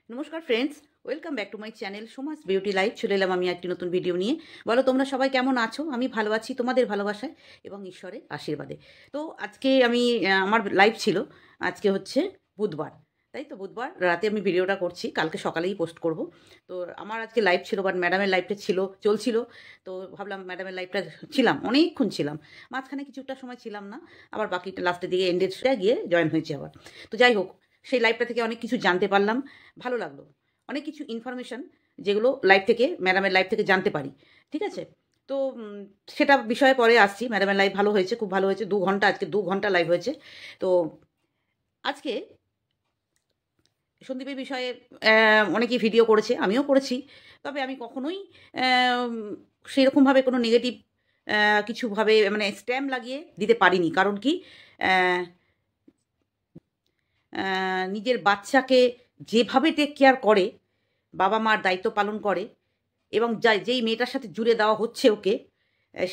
নমস্কার friends, welcome back to my channel Soma's beauty life. চলে এলাম আমি একটি নতুন ভিডিও নিয়ে। বলো তোমরা সবাই কেমন আছো? আমি ভালো আছি তোমাদের ভালোবাসায় এবং ঈশ্বরের আশীর্বাদে। তো আজকে আমি আমার লাইভ ছিল। আজকে হচ্ছে বুধবার, তাই তো বুধবার রাতে আমি ভিডিওটা করছি, কালকে সকালেই পোস্ট করব। তো আমার আজকে লাইভ ছিল, বাট ম্যাডামের লাইভটা চলছিল। তো ভাবলাম ম্যাডামের লাইভটা ছিলাম, অনেকক্ষণ ছিলাম, মাঝখানে কিছুটা সময় ছিলাম না, আবার বাকিটা লাস্টের দিকে এন্ডেড গিয়ে জয়েন হয়েছে আবার। তো যাই হোক, সেই লাইভটা থেকে অনেক কিছু জানতে পারলাম, ভালো লাগলো। অনেক কিছু ইনফরমেশান যেগুলো লাইভ থেকে, ম্যাডামের লাইভ থেকে জানতে পারি। ঠিক আছে? তো সেটা বিষয়ে পরে আসছি। ম্যাডামের লাইভ ভালো হয়েছে, খুব ভালো হয়েছে। 2 ঘন্টা, আজকে 2 ঘন্টা লাইভ হয়েছে। তো আজকে সন্দীপের বিষয়ে অনেকেই ভিডিও করেছে, আমিও করেছি। তবে আমি কখনোই সেরকমভাবে কোনো নেগেটিভ কিছুভাবে মানে স্ট্যাম্প লাগিয়ে দিতে পারিনি। কারণ কি, আহ, নিজের বাচ্চাকে যেভাবে টেক কেয়ার করে, বাবা মার দায়িত্ব পালন করে, এবং যেই মেয়েটার সাথে জুড়ে দেওয়া হচ্ছে ওকে,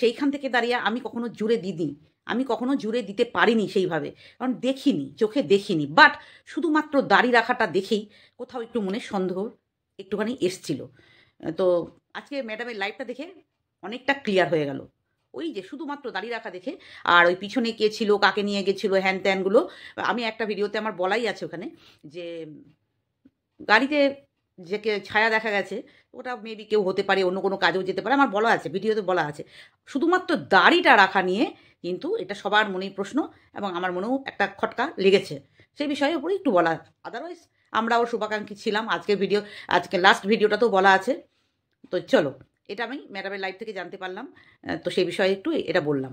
সেইখান থেকে দাঁড়িয়ে আমি কখনো জুড়ে দিইনি, আমি কখনো জুড়ে দিতে পারিনি সেইভাবে। কারণ দেখিনি, চোখে দেখিনি, বাট শুধুমাত্র দাড়ি রাখাটা দেখেই কোথাও একটু মনে সন্দেহ একটুখানি এসছিল। তো আজকে ম্যাডামের লাইফটা দেখে অনেকটা ক্লিয়ার হয়ে গেল। ওই যে শুধুমাত্র দাড়ি রাখা দেখে, আর ওই পিছনে কে ছিল, কাকে নিয়ে গেছিলো, হ্যান ত্যানগুলো আমি একটা ভিডিওতে আমার বলাই আছে ওখানে, যে গাড়িতে যে ছায়া দেখা গেছে, ওটা মেবি কেউ হতে পারে, অন্য কোনো কাজেও যেতে পারে, আমার বলা আছে, ভিডিওতে বলা আছে। শুধুমাত্র দাড়িটা রাখা নিয়ে কিন্তু এটা সবার মনেই প্রশ্ন, এবং আমার মনেও একটা খটকা লেগেছে। সেই বিষয়ের উপরে একটু বলা, আদারওয়াইজ আমরাও শুভাকাঙ্ক্ষী ছিলাম। আজকে লাস্ট ভিডিওটাতেও বলা আছে। তো চলো, এটা আমি ম্যাডামের লাইফ থেকে জানতে পারলাম। তো সেই বিষয়ে একটু এটা বললাম।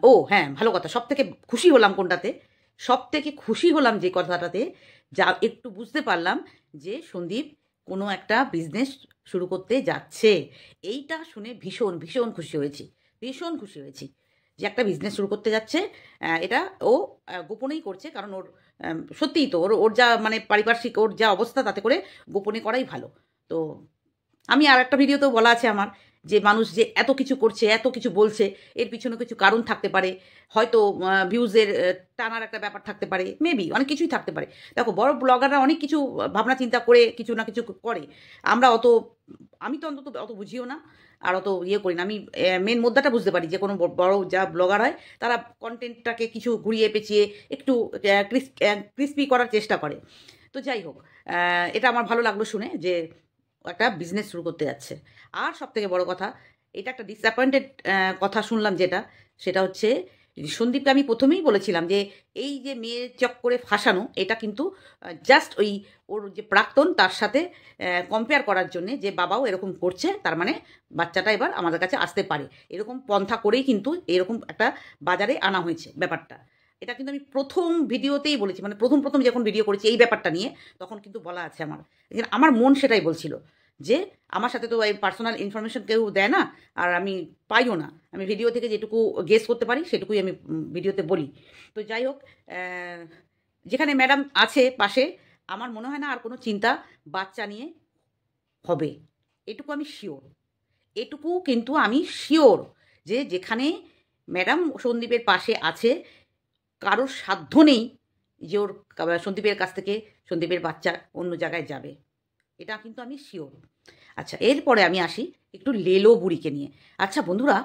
ও হ্যাঁ, ভালো কথা। সবথেকে খুশি হলাম কোনটাতে? সবথেকে খুশি হলাম যে কথাটাতে, যা একটু বুঝতে পারলাম যে সন্দীপ কোনো একটা বিজনেস শুরু করতে যাচ্ছে। এইটা শুনে ভীষণ ভীষণ খুশি হয়েছি, ভীষণ খুশি হয়েছি যে একটা বিজনেস শুরু করতে যাচ্ছে। এটা ও গোপনেই করছে, কারণ ওর সত্যিই তো ওর ওর যা মানে পারিপার্শ্বিক ওর যা অবস্থা, তাতে করে গোপনে করাই ভালো। তো আমি আর একটা ভিডিওতেও বলা আছে আমার, যে মানুষ যে এত কিছু করছে, এত কিছু বলছে, এর পিছনে কিছু কারণ থাকতে পারে। হয়তো ভিউজের টানার একটা ব্যাপার থাকতে পারে, মেবি অনেক কিছুই থাকতে পারে। দেখো, বড় ব্লগাররা অনেক কিছু ভাবনা চিন্তা করে কিছু না কিছু করে। আমরা অত, আমি তো অন্তত অত বুঝিও না, আর অত ইয়ে করি না। আমি মেন মুদ্রাটা বুঝতে পারি যে কোনো বড় যা ব্লগার হয়, তারা কন্টেন্টটাকে কিছু ঘুরিয়ে পেঁচিয়ে একটু ক্রিস্পি করার চেষ্টা করে। তো যাই হোক, এটা আমার ভালো লাগলো শুনে যে একটা বিজনেস শুরু করতে যাচ্ছে। আর সব থেকে বড় কথা, এটা একটা ডিসঅ্যাপয়েন্টেড কথা শুনলাম, সেটা হচ্ছে সন্দীপকে আমি প্রথমেই বলেছিলাম যে এই যে মেয়ে চক্করে ফাঁসানো, এটা কিন্তু জাস্ট ওই ওর যে প্রাক্তন, তার সাথে কম্পেয়ার করার জন্যে, যে বাবাও এরকম করছে, তার মানে বাচ্চাটা এবার আমাদের কাছে আসতে পারে, এরকম পন্থা করেই কিন্তু এরকম একটা বাজারে আনা হয়েছে ব্যাপারটা। এটা কিন্তু আমি প্রথম ভিডিওতেই বলেছি, মানে প্রথম প্রথম যখন ভিডিও করেছি এই ব্যাপারটা নিয়ে, তখন কিন্তু বলা আছে আমার। আমার মন সেটাই বলছিল, যে আমার সাথে তো এই পার্সোনাল ইনফরমেশন কেউ দেয় না, আর আমি পাইও না। আমি ভিডিও থেকে যেটুকু গেস করতে পারি সেটুকুই আমি ভিডিওতে বলি। তো যাই হোক, যেখানে ম্যাডাম আছে পাশে, আমার মনে হয় না আর কোনো চিন্তা বাচ্চা নিয়ে হবে। এটুকু আমি শিওর, এটুকু কিন্তু আমি শিওর, যে যেখানে ম্যাডাম সন্দীপের পাশে আছে, কারোর সাধ্য নেই যে ওর সন্দীপের কাছ থেকে সন্দীপের বাচ্চা অন্য জায়গায় যাবে। এটা কিন্তু আমি শিওর। আচ্ছা, এরপরে আমি আসি একটু লেলো বুড়িকে নিয়ে। আচ্ছা বন্ধুরা,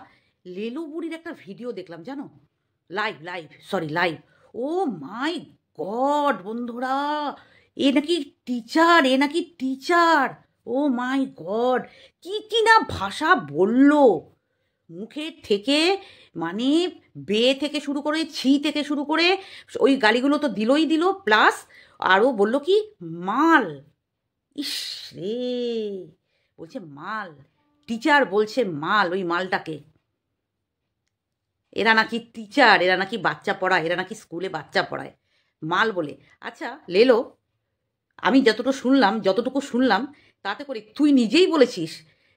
লেলো বুড়ির একটা ভিডিও দেখলাম, জানো? লাইভ। ও মাই গড বন্ধুরা, এ নাকি টিচার। ও মাই গড, কি কি না ভাষা বললো মুখের থেকে, মানে বে থেকে শুরু করে, ছি থেকে শুরু করে, ওই গালিগুলো তো দিলই দিল, প্লাস আরও বলল কি, মাল। ইস রে, বলছে মাল, টিচার বলছে মাল, ওই মালটাকে। এরা নাকি টিচার, এরা নাকি বাচ্চা পড়ায়, এরা নাকি স্কুলে বাচ্চা পড়ায়, মাল বলে। আচ্ছা লেলো, আমি যতটুকু শুনলাম, তাতে করে তুই নিজেই বলেছিস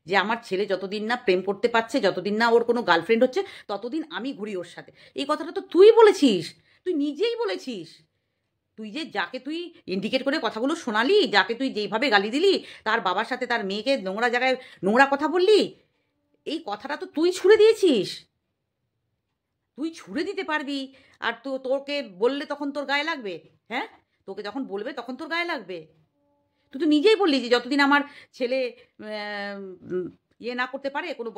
যে আমার ছেলে যতদিন না প্রেম করতে পারছে, যতদিন না ওর কোনো গার্লফ্রেন্ড হচ্ছে, ততদিন আমি ঘুরি ওর সাথে। এই কথাটা তো তুই বলেছিস, তুই নিজেই বলেছিস। তুই যে যাকে তুই ইন্ডিকেট করে কথাগুলো শোনালি, যাকে তুই যেইভাবে গালি দিলি, তার বাবার সাথে তার মেয়েকে নোংরা জায়গায় নোংরা কথা বললি, এই কথাটা তো তুই ছুড়ে দিয়েছিস। তুই ছুড়ে দিতে পারবি, আর তোকে বললে তখন তোর গায়ে লাগবে? হ্যাঁ, তোকে যখন বলবে তখন তোর গায়ে লাগবে? তুই তো নিজেই বললি যে যতদিন আমার ছেলে ইয়ে না করতে পারে, কোনো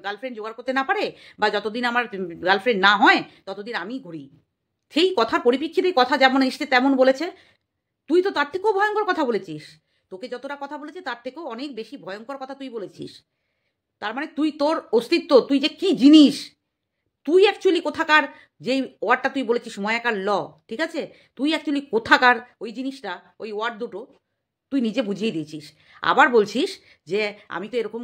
গার্লফ্রেন্ড জোগাড় করতে না পারে, বা যতদিন আমার গার্লফ্রেন্ড না হয় ততদিন আমি ঘুরি। সেই কথার পরিপ্রেক্ষিতে কথা যেমন এসছে তেমন বলেছে। তুই তো তার থেকেও ভয়ঙ্কর কথা বলেছিস। তোকে যতটা কথা বলেছে তার থেকেও অনেক বেশি ভয়ঙ্কর কথা তুই বলেছিস। তার মানে তুই তোর অস্তিত্ব, তুই যে কি জিনিস, তুই অ্যাকচুয়ালি কোথাকার, যেই ওয়ার্ডটা তুই বলেছিস ময়াকার ল, ঠিক আছে, তুই অ্যাকচুয়ালি কোথাকার ওই জিনিসটা, ওই ওয়ার্ড দুটো তুই নিজে বুঝিয়ে দিয়েছিস। আবার বলছিস যে আমি তো এরকম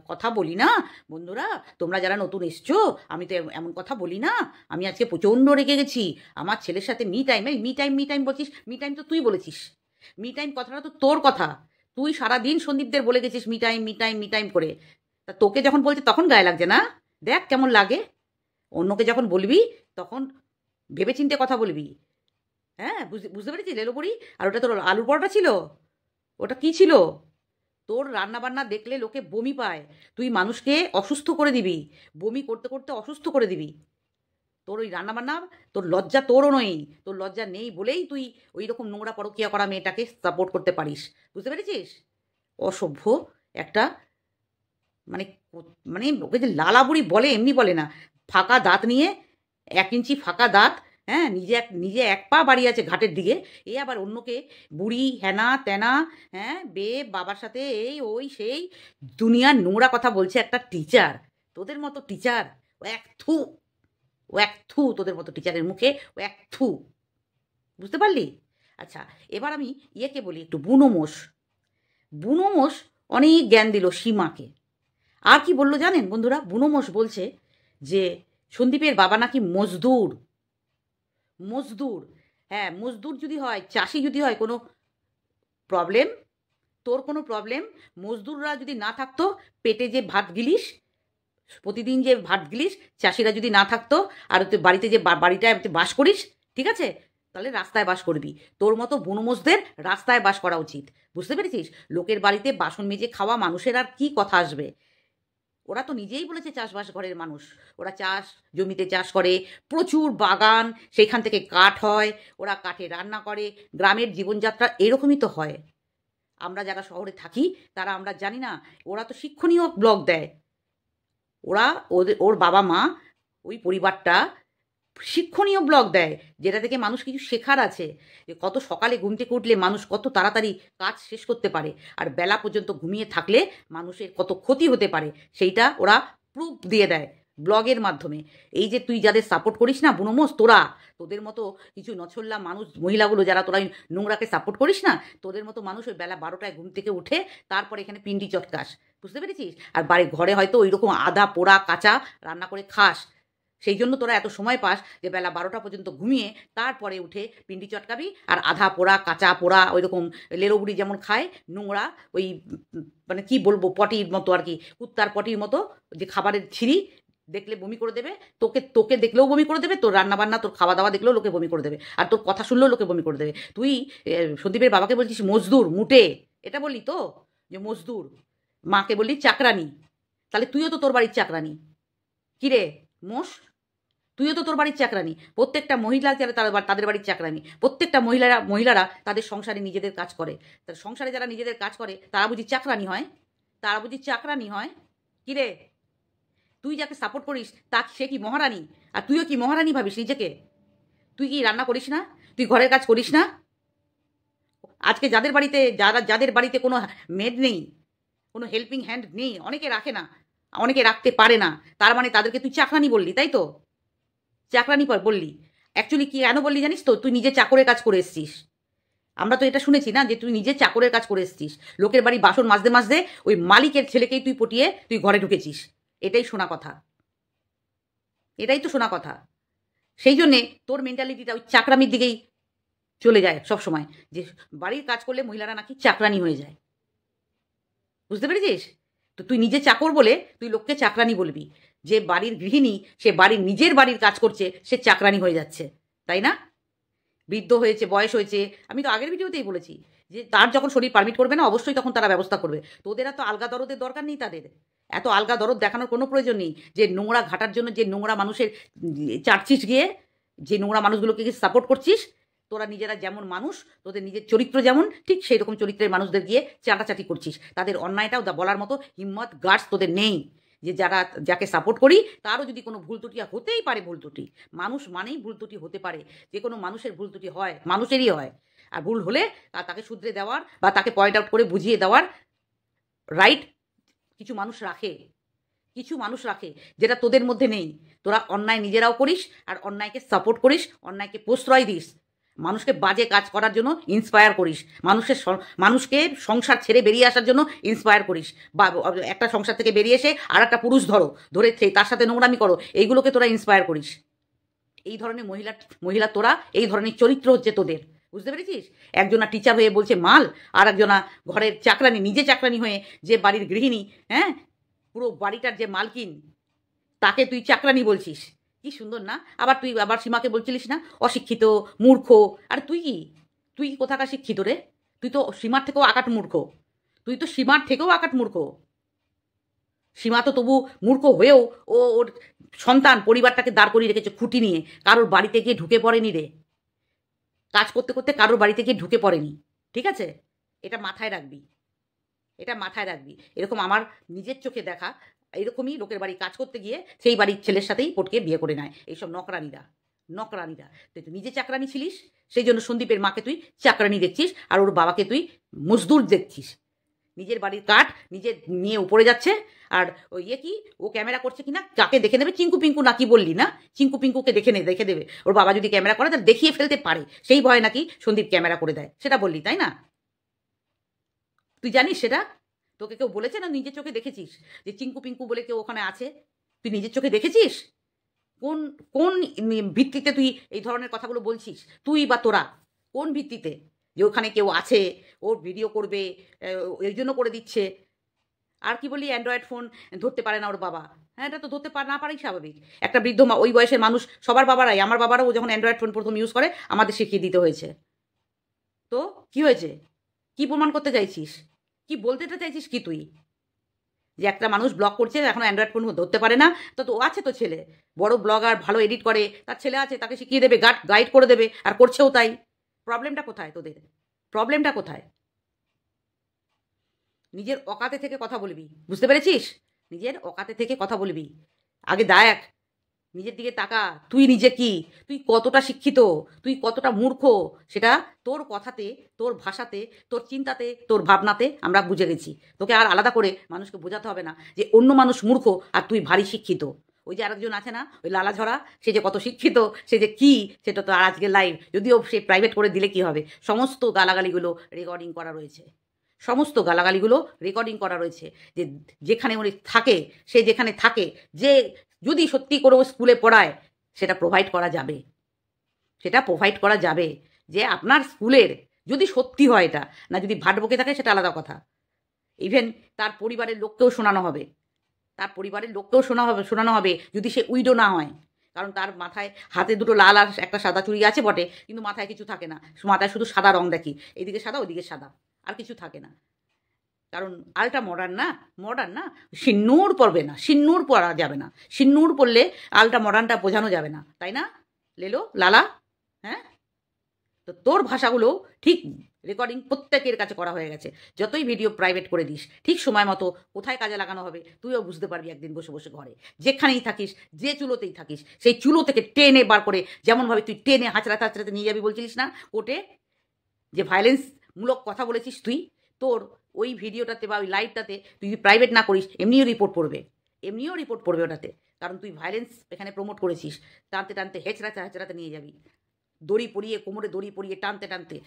কথা বলি না। বন্ধুরা, তোমরা যারা নতুন এসছো, আমি তো এমন কথা বলি না। আমি আজকে প্রচণ্ড রেগে গেছি আমার ছেলের সাথে মি টাইম, এই মি টাইম বলছিস, মি টাইম তো তুই বলেছিস। মি টাইম কথাটা তো তোর কথা। তুই সারাদিন সন্দীপদের বলে গেছিস me time me time me time করে। তা তোকে যখন বলছে তখন গায়ে লাগছে না? দেখ কেমন লাগে। অন্যকে যখন বলবি তখন ভেবেচিন্তে কথা বলবি। হ্যাঁ, বুঝতে পেরেছিস লেলোপুরি? আর ওটা তোর আলুর পরোটা ছিল? ওটা কি ছিল? তোর রান্নাবান্না দেখলে লোকে বমি পায়। তুই মানুষকে অসুস্থ করে দিবি, বমি করতে করতে অসুস্থ করে দিবি। তোর ওই রান্নাবান্না, তোর লজ্জা তোরও নেই। তোর লজ্জা নেই বলেই তুই ওই রকম নোংরা পরকীয়া করা মেয়েটাকে সাপোর্ট করতে পারিস। বুঝতে পেরেছিস? অসভ্য একটা, মানে মানে ওকে যে লালা বুড়ি বলে এমনি বলে না। ফাঁকা দাঁত নিয়ে, 1 ইঞ্চি ফাঁকা দাঁত, হ্যাঁ, নিজে এক পা বাড়ি আছে ঘাটের দিকে, এ আবার অন্যকে বুড়ি হেনা তেনা, হ্যাঁ, বাবার সাথে এই ওই সেই দুনিয়ার নোংরা কথা বলছে একটা টিচার। তোদের মতো টিচার ও এক থু, ও এক থু, তোদের মতো টিচারের মুখে ও এক থু। বুঝতে পারলি? আচ্ছা, এবার আমি ইয়েকে বলি একটু, বুনোমোষ। বুনোমোষ অনেক জ্ঞান দিল সীমাকে। আর কি বললো জানেন বন্ধুরা? বুনোমোষ বলছে যে সন্দীপের বাবা নাকি মজদুর। মজদুর, হ্যাঁ, মজদুর যদি হয়, চাষি যদি হয়, কোনো প্রবলেম, তোর কোনো প্রবলেম, মজদুররা যদি না থাকতো, পেটে যে ভাত গিলিস, প্রতিদিন যে ভাত গিলিস, চাষিরা যদি না থাকতো, আর তুই বাড়িতে যে বাড়িটায় বাস করিস, ঠিক আছে, তাহলে রাস্তায় বাস করবি। তোর মতো বুনোমোষদের রাস্তায় বাস করা উচিত। বুঝতে পেরেছিস? লোকের বাড়িতে বাসন মেজে খাওয়া মানুষের আর কি কথা আসবে? ওরা তো নিজেই বলেছে চাষবাস ঘরের মানুষ। ওরা চাষ জমিতে চাষ করে, প্রচুর বাগান, সেখান থেকে কাঠ হয়, ওরা কাঠে রান্না করে। গ্রামের জীবনযাত্রা এরকমই তো হয়। আমরা যারা শহরে থাকি তারা আমরা জানি না। ওরা তো শিক্ষণীয় ব্লগ দেয়। ওর বাবা মা, ওই পরিবারটা শিক্ষণীয় ব্লগ দেয়, যেটা থেকে মানুষ কিছু শেখার আছে। যে কত সকালে ঘুম থেকে উঠলে মানুষ কত তাড়াতাড়ি কাজ শেষ করতে পারে, আর বেলা পর্যন্ত ঘুমিয়ে থাকলে মানুষের কত ক্ষতি হতে পারে, সেইটা ওরা প্রুফ দিয়ে দেয় ব্লগের মাধ্যমে। এই যে তুই যাদের সাপোর্ট করিস না বুনোমোষ, তোদের মতো কিছু নছল্লা মানুষ, মহিলাগুলো যারা তোরা নোংরাকে সাপোর্ট করিস না, তোদের মতো মানুষ ওই বেলা 12টায় ঘুম থেকে উঠে তারপরে এখানে পিন্ডি চটকাস। বুঝতে পেরেছিস? আর ঘরে হয়তো ওই রকম আদা পোড়া কাঁচা রান্না করে খাস। সেই জন্য তোরা এত সময় পাস যে বেলা 12টা পর্যন্ত ঘুমিয়ে তারপরে উঠে পিন্ডি চটকাবি, আর আধা পোড়া কাঁচা পোড়া ওই রকম লেলোবুড়ি যেমন খায় নোংরা, ওই মানে কি বলবো, পটির মতো আর কি, কুত্তার পটির মতো যে খাবারের ছিঁড়ি, দেখলে বমি করে দেবে। তোকে দেখলেও বমি করে দেবে, তোর রান্নাবান্না তোর খাওয়া দাওয়া দেখলেও লোকে বমি করে দেবে, আর তোর কথা শুনলেও লোকে বমি করে দেবে। তুই সন্দীপের বাবাকে বলছিস মজদুর, মুটে, এটা বললি তো যে মজদুর। মাকে বললি চাকরানি। তাহলে তুইও তো তোর বাড়ির চাকরানি। কিরে মোষ, তুইও তো তোর বাড়ির চাকরানি। প্রত্যেকটা মহিলা যারা তাদের বাড়ির চাকরানি। প্রত্যেকটা মহিলারা তাদের সংসারে নিজেদের কাজ করে। তার সংসারে যারা নিজেদের কাজ করে তারা বুঝি চাকরানি হয়? তারা বুঝি চাকরানি হয়? কিরে, তুই যাকে সাপোর্ট করিস সে কি মহারানী? আর তুইও কি মহারানী ভাবিস নিজেকে? তুই কি রান্না করিস না? তুই ঘরের কাজ করিস না? আজকে যাদের বাড়িতে কোনো মেড নেই, কোনো হেল্পিং হ্যান্ড নেই, অনেকে রাখে না, অনেকে রাখতে পারে না, তার মানে তাদেরকে তুই চাকরানি বললি, তাই তো? চাকরানি বললি। অ্যাকচুয়ালি কি কেন বললি জানিস তো? তুই নিজে চাকরের কাজ করে এসছিস। আমরা তো এটা শুনেছি না যে তুই নিজে চাকরের কাজ করে এসছিস। লোকের বাড়ি বাসন মাজতে মাজতে ওই মালিকের ছেলেকেই তুই পটিয়ে তুই ঘরে ঢুকেছিস। এটাই শোনা কথা, এটাই তো শোনা কথা। সেই জন্যে তোর মেন্টালিটিটা ওই চাকরামির দিকেই চলে যায় সব সময়, যে বাড়ির কাজ করলে মহিলারা নাকি চাকরানি হয়ে যায়। বুঝতে পেরেছিস? তো তুই নিজে চাকর বলে তুই লোককে চাকরানি বলবি। যে বাড়ির গৃহিণী, সে নিজের বাড়ির কাজ করছে, সে চাকরানি হয়ে যাচ্ছে, তাই না? বৃদ্ধ হয়েছে, বয়স হয়েছে, আমি তো আগের ভিডিওতেই বলেছি যে তার যখন শরীর পারমিট করবে না, অবশ্যই তখন তারা ব্যবস্থা করবে। তোদের এত আলগা দরদের দরকার নেই, তাদের এত আলগা দরদ দেখানোর কোনো প্রয়োজন নেই। যে নোংরা ঘাটার জন্য যে নোংরা মানুষের চার্চিস গিয়ে, যে নোংরা মানুষগুলোকে সাপোর্ট করছিস, তোরা নিজেরা যেমন মানুষ, তোদের নিজের চরিত্র যেমন, ঠিক সেই রকম চরিত্রের মানুষদের গিয়ে চাটাচাটি করছিস। তাদের অন্যায়টাও বলার মতো হিম্মত, গার্ডস তোদের নেই। যে যাকে সাপোর্ট করি তারও যদি কোনো ভুল ত্রুটি, হতেই পারে ভুল ত্রুটি, মানুষ মানেই ভুল ত্রুটি হতে পারে, যে কোনো মানুষের ভুল ত্রুটি হয়, মানুষেরই হয়। আর ভুল হলে তাকে শুধরে দেওয়ার বা তাকে পয়েন্ট আউট করে বুঝিয়ে দেওয়ার রাইট কিছু মানুষ রাখে, কিছু মানুষ রাখে, যেটা তোদের মধ্যে নেই। তোরা অন্যায় নিজেরাও করিস আর অন্যায়কে সাপোর্ট করিস, অন্যায়কে প্রশ্রয় দিস, মানুষকে বাজে কাজ করার জন্য ইন্সপায়ার করিস, মানুষকে সংসার ছেড়ে বেরিয়ে আসার জন্য ইন্সপায়ার করিস, বা একটা সংসার থেকে বেরিয়ে এসে আর একটা পুরুষ ধরে তার সাথে নোংরামি করো, এইগুলোকে তোরা ইন্সপায়ার করিস। এই ধরনের মহিলা তোরা, এই ধরনের চরিত্র হচ্ছে তোদের, বুঝতে পেরেছিস? একজনা টিচার হয়ে বলছে মাল, আর একজনা ঘরের চাকরানি, নিজে চাকরানি হয়ে, যে বাড়ির গৃহিণী, হ্যাঁ, পুরো বাড়িটার যে মালকিন, তাকে তুই চাকরানি বলছিস। কি সুন্দর না? আবার সীমাকে বলছিলিস না অশিক্ষিত, মূর্খ। আর তুই কোথাকার শিক্ষিত রে? তুই তো সীমার থেকেও আকাট মূর্খ, সীমা তো তবু মূর্খ হয়েও ওর সন্তান পরিবারটাকে দাঁড় করিয়ে রেখেছে খুঁটি নিয়ে, কারোর বাড়িতে গিয়ে ঢুকে পড়েনি রে, কাজ করতে করতে কারোর বাড়িতে গিয়ে ঢুকে পড়েনি, ঠিক আছে? এটা মাথায় রাখবি, এরকম আমার নিজের চোখে দেখা, এরকমই লোকের বাড়ি কাজ করতে গিয়ে সেই বাড়ির ছেলের সাথেই পটকে বিয়ে করে নেয় এইসব নকরানিরা। তুই নিজে চাকরানি ছিলিস, সেই জন্য সন্দীপের মাকে তুই চাকরানি দেখছিস, আর ওর বাবাকে তুই মজদুর দেখছিস। নিজের বাড়ির কাঠ নিজে নিয়ে উপরে যাচ্ছে, আর ওই কি ও ক্যামেরা করছে কিনা, কাকে দেখে নেবে? চিঙ্কু পিঙ্কু নাকি বললি না? চিঙ্কু পিঙ্কুকে দেখে দেবে, ওর বাবা যদি ক্যামেরা করে তাহলে দেখিয়ে ফেলতে পারে, সেই ভয়ে নাকি সন্দীপ ক্যামেরা করে দেয়, সেটা বললি তাই না? তুই জানিস সেটা? তোকে কেউ বলেছে না নিজের চোখে দেখেছিস যে চিঙ্কু পিঙ্কু বলে কেউ ওখানে আছে? তুই নিজের চোখে দেখেছিস? কোন কোন ভিত্তিতে তুই এই ধরনের কথাগুলো বলছিস? তুই বা তোরা কোন ভিত্তিতে যে ওখানে কেউ আছে, ওর ভিডিও করবে, এই জন্য করে দিচ্ছে? আর কি বলি, অ্যান্ড্রয়েড ফোন ধরতে পারে না ওর বাবা। হ্যাঁ, এটা তো ধরতে না পারেই স্বাভাবিক। একটা বৃদ্ধ ওই বয়সের মানুষ, সবার বাবারাই, আমার বাবারাও যখন অ্যান্ড্রয়েড ফোন প্রথম ইউজ করে আমাদের শিখিয়ে দিতে হয়েছে। তো কি হয়েছে? কি প্রমাণ করতে চাইছিস? কি বলতে চাইছিস কি তুই? যে একটা মানুষ ব্লগ করছে, এখন অ্যান্ড্রয়েড ফোন ধরতে পারে না, তো আছে তো ছেলে, বড় ব্লগার, ভালো এডিট করে, তার ছেলে আছে, তাকে শিখিয়ে দেবে, গাইড করে দেবে, আর করছেও তাই। প্রবলেমটা কোথায় তোদের? প্রবলেমটা কোথায়? নিজের অকাতে থেকে কথা বলবি, বুঝতে পেরেছিস? নিজের অকাতে থেকে কথা বলবি। আগে দেখ, নিজের দিকে তাকা, তুই নিজে কি, তুই কতটা শিক্ষিত, তুই কতটা মূর্খ, সেটা তোর কথাতে, তোর ভাষাতে, তোর চিন্তাতে, তোর ভাবনাতে আমরা বুঝে গেছি। তোকে আর আলাদা করে মানুষকে বোঝাতে হবে না যে অন্য মানুষ মূর্খ আর তুই ভারী শিক্ষিত। ওই যে আরেকজন আছে না, ওই লালাঝরা, সে যে কত শিক্ষিত, সে যে কি, সেটা তো আর আজকে লাইভ, যদিও সে প্রাইভেট করে দিলে কি হবে, সমস্ত গালাগালিগুলো রেকর্ডিং করা রয়েছে, সমস্ত গালাগালিগুলো রেকর্ডিং করা রয়েছে। যে যেখানে উনি থাকে, সে যেখানে থাকে, যে যদি সত্যি করে স্কুলে পড়ায়, সেটা প্রোভাইড করা যাবে, যে আপনার স্কুলের যদি সত্যি হয় এটা, না যদি ভাট বকে থাকে সেটা আলাদা কথা। ইভেন তার পরিবারের লোককেও শোনানো হবে যদি সে উইডো না হয়। কারণ তার মাথায়, হাতে দুটো লাল আর একটা সাদা চুড়ি আছে বটে, কিন্তু মাথায় কিছু থাকে না, মাথায় শুধু সাদা রং দেখি, এইদিকে সাদা ওইদিকে সাদা, আর কিছু থাকে না। কারণ আলটা মডার্ন না, সিন্নুর পরবে না, সিন্নুর পরা যাবে না, সিন্নুর পরলে আলটা মডার্নটা বোঝানো যাবে না, তাই না লালা? হ্যাঁ, তো তোর ভাষাগুলো ঠিক রেকর্ডিং প্রত্যেকের কাছে করা হয়ে গেছে। যতই ভিডিও প্রাইভেট করে দিস, ঠিক সময় মতো কোথায় কাজে লাগানো হবে তুইও বুঝতে পারবি একদিন, বসে বসে ঘরে, যেখানেই থাকিস, যে চুলোতেই থাকিস, সেই চুলো থেকে টেনে বার করে, যেমনভাবে তুই টেনে হাঁচড়াতে নিয়ে যাবি বলছিলিস না কোর্টে, যে ভায়োলেন্সমূলক কথা বলেছিস তুই, তোর ওই ভিডিওটাতে বা ওই লাইভটাতে তুই যদি প্রাইভেট না করিস, এমনিও রিপোর্ট পড়বে ওটাতে। কারণ তুই ভায়োলেন্স এখানে প্রমোট করেছিস, টানতে হেঁচড়াতে নিয়ে যাবি, দড়ি পরিয়ে, কোমরে দড়ি পরিয়ে টানতে।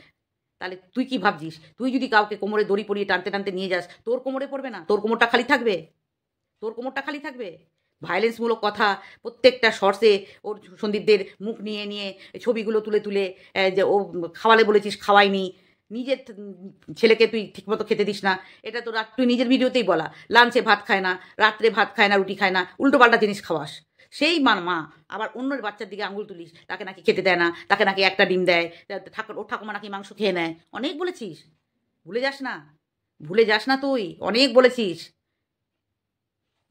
তাহলে তুই কি ভাবছিস, তুই যদি কাউকে কোমরে দড়ি পরিয়ে টানতে নিয়ে যাস, তোর কোমরে পড়বে না? তোর কোমরটা খালি থাকবে? ভায়োলেন্সমূলক কথা প্রত্যেকটা শর্টসে, ওর সন্দীপদের মুখ নিয়ে ছবিগুলো তুলে যে ও খাওয়ালে বলেছিস, খাওয়াইনি, নিজের ছেলেকে তুই ঠিকমতো খেতে দিস না, এটা তো তুই নিজের ভিডিওতেই বলা, লাঞ্চে ভাত খায় না, রাত্রে ভাত খায় না, রুটি খায় না, উল্টোপাল্টা জিনিস খাওয়াস। সেই মা আবার অন্যের বাচ্চার দিকে আঙুল তুলিস, তাকে নাকি খেতে দেয় না, তাকে নাকি একটা ডিম দেয়, ওর ঠাকুমা নাকি মাংস খেয়ে নেয়, অনেক বলেছিস, ভুলে যাস না তুই, অনেক বলেছিস।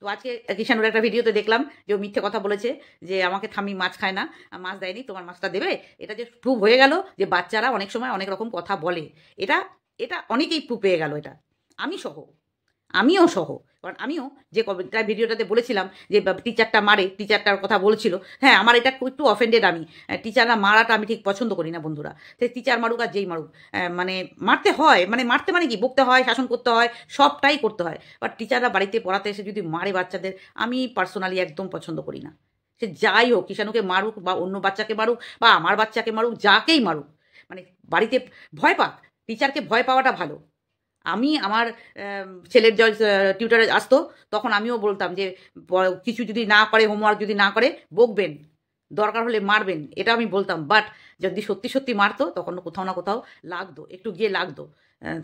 তো আজকে কিষানুর একটা ভিডিওতে দেখলাম যে ও মিথ্যে কথা বলেছে যে আমাকে থামি মাছ খায় না, মাছ দেয়নি, তোমার মাছটা দেবে। এটা যে প্রুভ হয়ে গেল যে বাচ্চারা অনেক সময় অনেক রকম কথা বলে, এটা এটা অনেকেই প্রুভ পেয়ে গেল, এটা আমি সহ, আমিও সহ। কারণ আমিও যে ভিডিওটাতে বলেছিলাম যে টিচারটা মারে, টিচারটার কথা বলছিল, হ্যাঁ আমার এটা একটু অফেন্ডেড আমি। টিচাররা মারাটা আমি ঠিক পছন্দ করি না বন্ধুরা। সে টিচার মারুক আর যেই মারুক, মানে মারতে হয়, মানে মারতে মানে কি, বকতে হয়, শাসন করতে হয়, সবটাই করতে হয়। বাট টিচাররা বাড়িতে পড়াতে এসে যদি মারে বাচ্চাদের, আমি পার্সোনালি একদম পছন্দ করি না। সে যাই হোক, কিষানুকে মারুক বা অন্য বাচ্চাকে মারুক বা আমার বাচ্চাকে মারুক, যাকেই মারুক, মানে বাড়িতে ভয় পাক। টিচারকে ভয় পাওয়াটা ভালো। আমি আমার ছেলের টিউটারে আসতো, তখন আমিও বলতাম যে কিছু যদি না করে, হোমওয়ার্ক যদি না করে বকবেন, দরকার হলে মারবেন, এটা আমি বলতাম। বাট যদি সত্যি সত্যি মারতো, তখন কোথাও না কোথাও লাগতো, একটু গিয়ে লাগতো।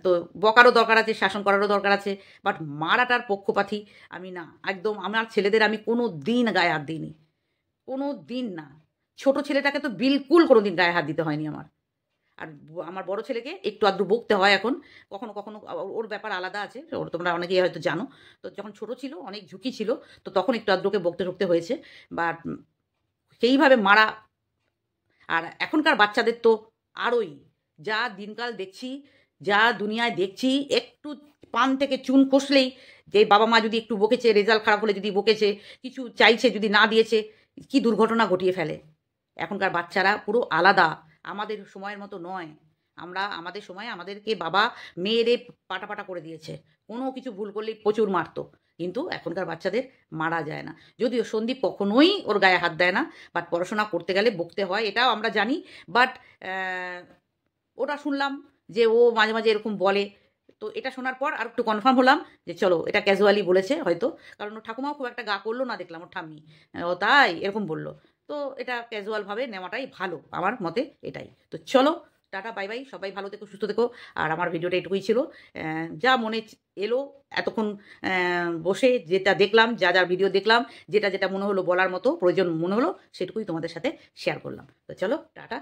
তো বকারও দরকার আছে, শাসন করারও দরকার আছে, বাট মারাটার পক্ষপাতী আমি না, একদম। আমার ছেলেদের আমি কোনো দিন গায়ে হাত দিইনি, কোনো দিন না। ছোট ছেলেটাকে তো বিলকুল কোনো দিন গায়ে হাত দিতে হয়নি আমার। আর আমার বড় ছেলেকে একটু আধটু বকতে হয় এখন, কখনো কখনো। ওর ব্যাপার আলাদা আছে, ওর তোমরা অনেকেই হয়তো জানো। তো যখন ছোট ছিল, অনেক ঝুঁকি ছিল, তো তখন একটু আধটুকে বকতে ঠকতে হয়েছে। বাট সেইভাবে মারা, আর এখনকার বাচ্চাদের তো আরোই, যা দিনকাল দেখছি, যা দুনিয়ায় দেখছি, একটু পান থেকে চুন খসলেই যে বাবা মা যদি একটু বকেছে, রেজাল্ট খারাপ হলে যদি বকেছে, কিছু চাইছে যদি না দিয়েছে, কি দুর্ঘটনা ঘটিয়ে ফেলে। এখনকার বাচ্চারা পুরো আলাদা, আমাদের সময়ের মতো নয়। আমরা আমাদের সময় আমাদেরকে বাবা মেয়েরে পাটা পাটা করে দিয়েছে, কোনো কিছু ভুল করলেই প্রচুর মারতো। কিন্তু এখনকার বাচ্চাদের মারা যায় না। যদিও সন্দীপ কখনোই ওর গায়ে হাত দেয় না, বাট পড়াশোনা করতে গেলে বকতে হয়, এটাও আমরা জানি। বাট ওটা শুনলাম যে ও মাঝে মাঝে এরকম বলে, তো এটা শোনার পর আর একটু কনফার্ম হলাম যে চলো এটা ক্যাজুয়ালি বলেছে হয়তো। কারণ ওর ঠাকুমাও খুব একটা গা করলো না, দেখলাম ওর ঠাম্মি ও তাই এরকম বললো। তো এটা ক্যাজুয়ালভাবে নেওয়াটাই ভালো আমার মতে, এটাই। তো চলো, টাটা বাই বাই, সবাই ভালো থেকো, সুস্থ থেকো। আর আমার ভিডিওটা এটুকুই ছিল, যা মনে এলো এতক্ষণ বসে যেটা দেখলাম, যা যা ভিডিও দেখলাম, যেটা যেটা মনে হলো বলার মতো প্রয়োজন মনে হলো, সেটুকুই তোমাদের সাথে শেয়ার করলাম। তো চলো টাটা।